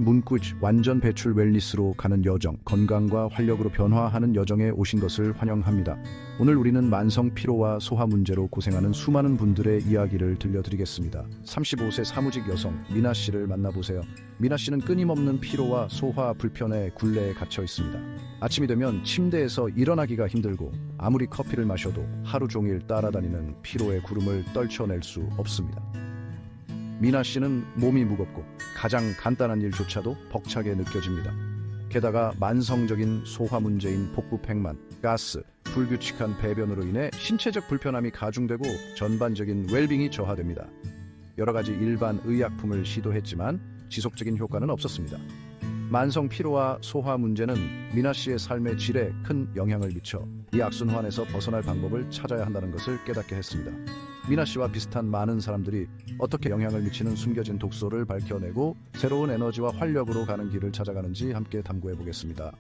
문구지 완전 배출 웰니스로 가는 여정, 건강과 활력으로 변화하는 여정에 오신 것을 환영합니다. 오늘 우리는 만성 피로와 소화 문제로 고생하는 수많은 분들의 이야기를 들려드리겠습니다. 35세 사무직 여성 미나 씨를 만나보세요. 미나 씨는 끊임없는 피로와 소화 불편의 굴레에 갇혀 있습니다. 아침이 되면 침대에서 일어나기가 힘들고 아무리 커피를 마셔도 하루 종일 따라다니는 피로의 구름을 떨쳐낼 수 없습니다. 미나 씨는 몸이 무겁고 가장 간단한 일조차도 벅차게 느껴집니다. 게다가 만성적인 소화 문제인 복부팽만, 가스, 불규칙한 배변으로 인해 신체적 불편함이 가중되고 전반적인 웰빙이 저하됩니다. 여러 가지 일반 의약품을 시도했지만 지속적인 효과는 없었습니다. 만성 피로와 소화 문제는 미나 씨의 삶의 질에 큰 영향을 미쳐 이 악순환에서 벗어날 방법을 찾아야 한다는 것을 깨닫게 했습니다. 미나 씨와 비슷한 많은 사람들이 어떻게 영향을 미치는 숨겨진 독소를 밝혀내고 새로운 에너지와 활력으로 가는 길을 찾아가는지 함께 탐구해 보겠습니다.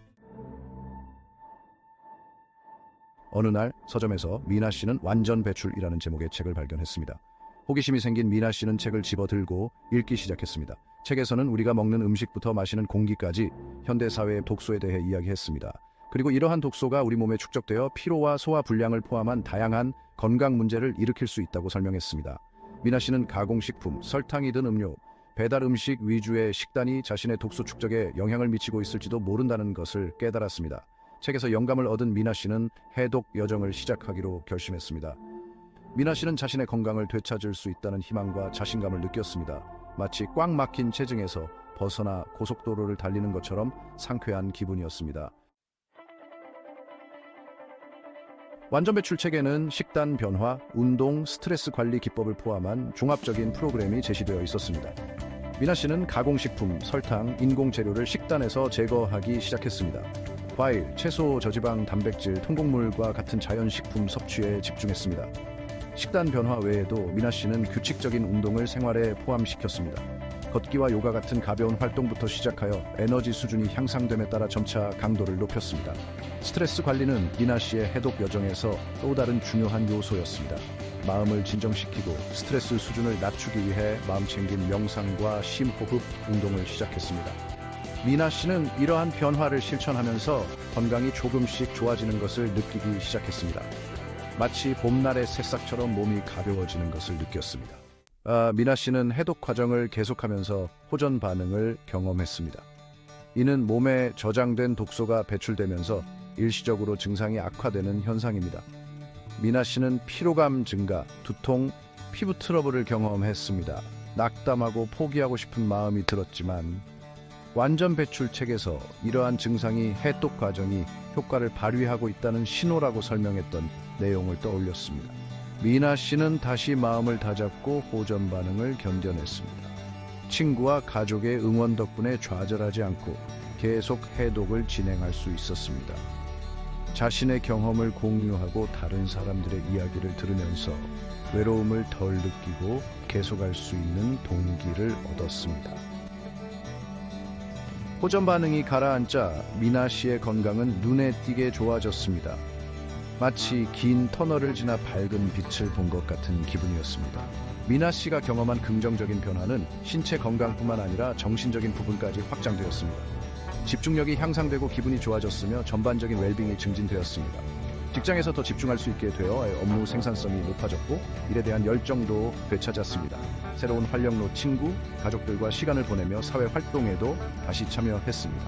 어느 날 서점에서 미나 씨는 완전 배출이라는 제목의 책을 발견했습니다. 호기심이 생긴 미나 씨는 책을 집어들고 읽기 시작했습니다. 책에서는 우리가 먹는 음식부터 마시는 공기까지 현대 사회의 독소에 대해 이야기했습니다. 그리고 이러한 독소가 우리 몸에 축적되어 피로와 소화 불량을 포함한 다양한 건강 문제를 일으킬 수 있다고 설명했습니다. 미나 씨는 가공식품, 설탕이 든 음료, 배달 음식 위주의 식단이 자신의 독소 축적에 영향을 미치고 있을지도 모른다는 것을 깨달았습니다. 책에서 영감을 얻은 미나 씨는 해독 여정을 시작하기로 결심했습니다. 미나 씨는 자신의 건강을 되찾을 수 있다는 희망과 자신감을 느꼈습니다. 마치 꽉 막힌 체증에서 벗어나 고속도로를 달리는 것처럼 상쾌한 기분이었습니다. 완전 배출 책에는 식단 변화, 운동, 스트레스 관리 기법을 포함한 종합적인 프로그램이 제시되어 있었습니다. 미나 씨는 가공식품, 설탕, 인공재료를 식단에서 제거하기 시작했습니다. 과일, 채소, 저지방, 단백질, 통곡물과 같은 자연식품 섭취에 집중했습니다. 식단 변화 외에도 미나 씨는 규칙적인 운동을 생활에 포함시켰습니다. 걷기와 요가 같은 가벼운 활동부터 시작하여 에너지 수준이 향상됨에 따라 점차 강도를 높였습니다. 스트레스 관리는 미나 씨의 해독 여정에서 또 다른 중요한 요소였습니다. 마음을 진정시키고 스트레스 수준을 낮추기 위해 마음챙김 명상과 심호흡 운동을 시작했습니다. 미나 씨는 이러한 변화를 실천하면서 건강이 조금씩 좋아지는 것을 느끼기 시작했습니다. 마치 봄날의 새싹처럼 몸이 가벼워지는 것을 느꼈습니다. 미나 씨는 해독 과정을 계속하면서 호전 반응을 경험했습니다. 이는 몸에 저장된 독소가 배출되면서 일시적으로 증상이 악화되는 현상입니다. 미나 씨는 피로감 증가, 두통, 피부 트러블을 경험했습니다. 낙담하고 포기하고 싶은 마음이 들었지만 완전 배출 책에서 이러한 증상이 해독 과정이 효과를 발휘하고 있다는 신호라고 설명했던 내용을 떠올렸습니다. 미나 씨는 다시 마음을 다잡고 호전 반응을 견뎌냈습니다. 친구와 가족의 응원 덕분에 좌절하지 않고 계속 해독을 진행할 수 있었습니다. 자신의 경험을 공유하고 다른 사람들의 이야기를 들으면서 외로움을 덜 느끼고 계속할 수 있는 동기를 얻었습니다. 호전 반응이 가라앉자 미나 씨의 건강은 눈에 띄게 좋아졌습니다. 마치 긴 터널을 지나 밝은 빛을 본 것 같은 기분이었습니다. 미나 씨가 경험한 긍정적인 변화는 신체 건강뿐만 아니라 정신적인 부분까지 확장되었습니다. 집중력이 향상되고 기분이 좋아졌으며 전반적인 웰빙이 증진되었습니다. 직장에서 더 집중할 수 있게 되어 업무 생산성이 높아졌고 일에 대한 열정도 되찾았습니다. 새로운 활력로 친구, 가족들과 시간을 보내며 사회 활동에도 다시 참여했습니다.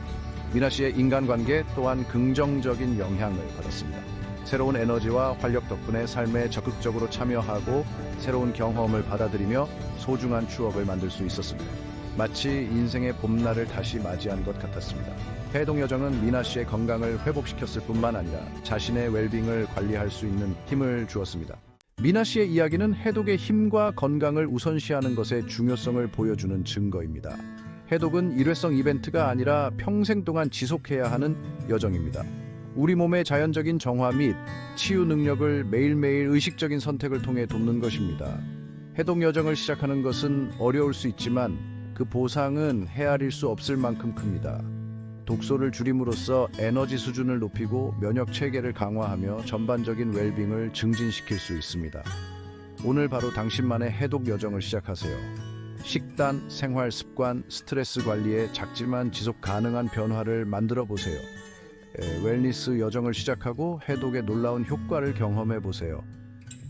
미나 씨의 인간관계 또한 긍정적인 영향을 받았습니다. 새로운 에너지와 활력 덕분에 삶에 적극적으로 참여하고 새로운 경험을 받아들이며 소중한 추억을 만들 수 있었습니다. 마치 인생의 봄날을 다시 맞이한 것 같았습니다. 해독 여정은 미나 씨의 건강을 회복시켰을 뿐만 아니라 자신의 웰빙을 관리할 수 있는 힘을 주었습니다. 미나 씨의 이야기는 해독의 힘과 건강을 우선시하는 것의 중요성을 보여주는 증거입니다. 해독은 일회성 이벤트가 아니라 평생 동안 지속해야 하는 여정입니다. 우리 몸의 자연적인 정화 및 치유 능력을 매일매일 의식적인 선택을 통해 돕는 것입니다. 해독 여정을 시작하는 것은 어려울 수 있지만 그 보상은 헤아릴 수 없을 만큼 큽니다. 독소를 줄임으로써 에너지 수준을 높이고 면역 체계를 강화하며 전반적인 웰빙을 증진시킬 수 있습니다. 오늘 바로 당신만의 해독 여정을 시작하세요. 식단, 생활 습관, 스트레스 관리에 작지만 지속 가능한 변화를 만들어 보세요. 웰니스 여정을 시작하고 해독의 놀라운 효과를 경험해 보세요.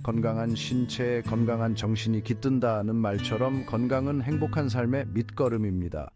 건강한 신체, 건강한 정신이 깃든다는 말처럼 건강은 행복한 삶의 밑거름입니다.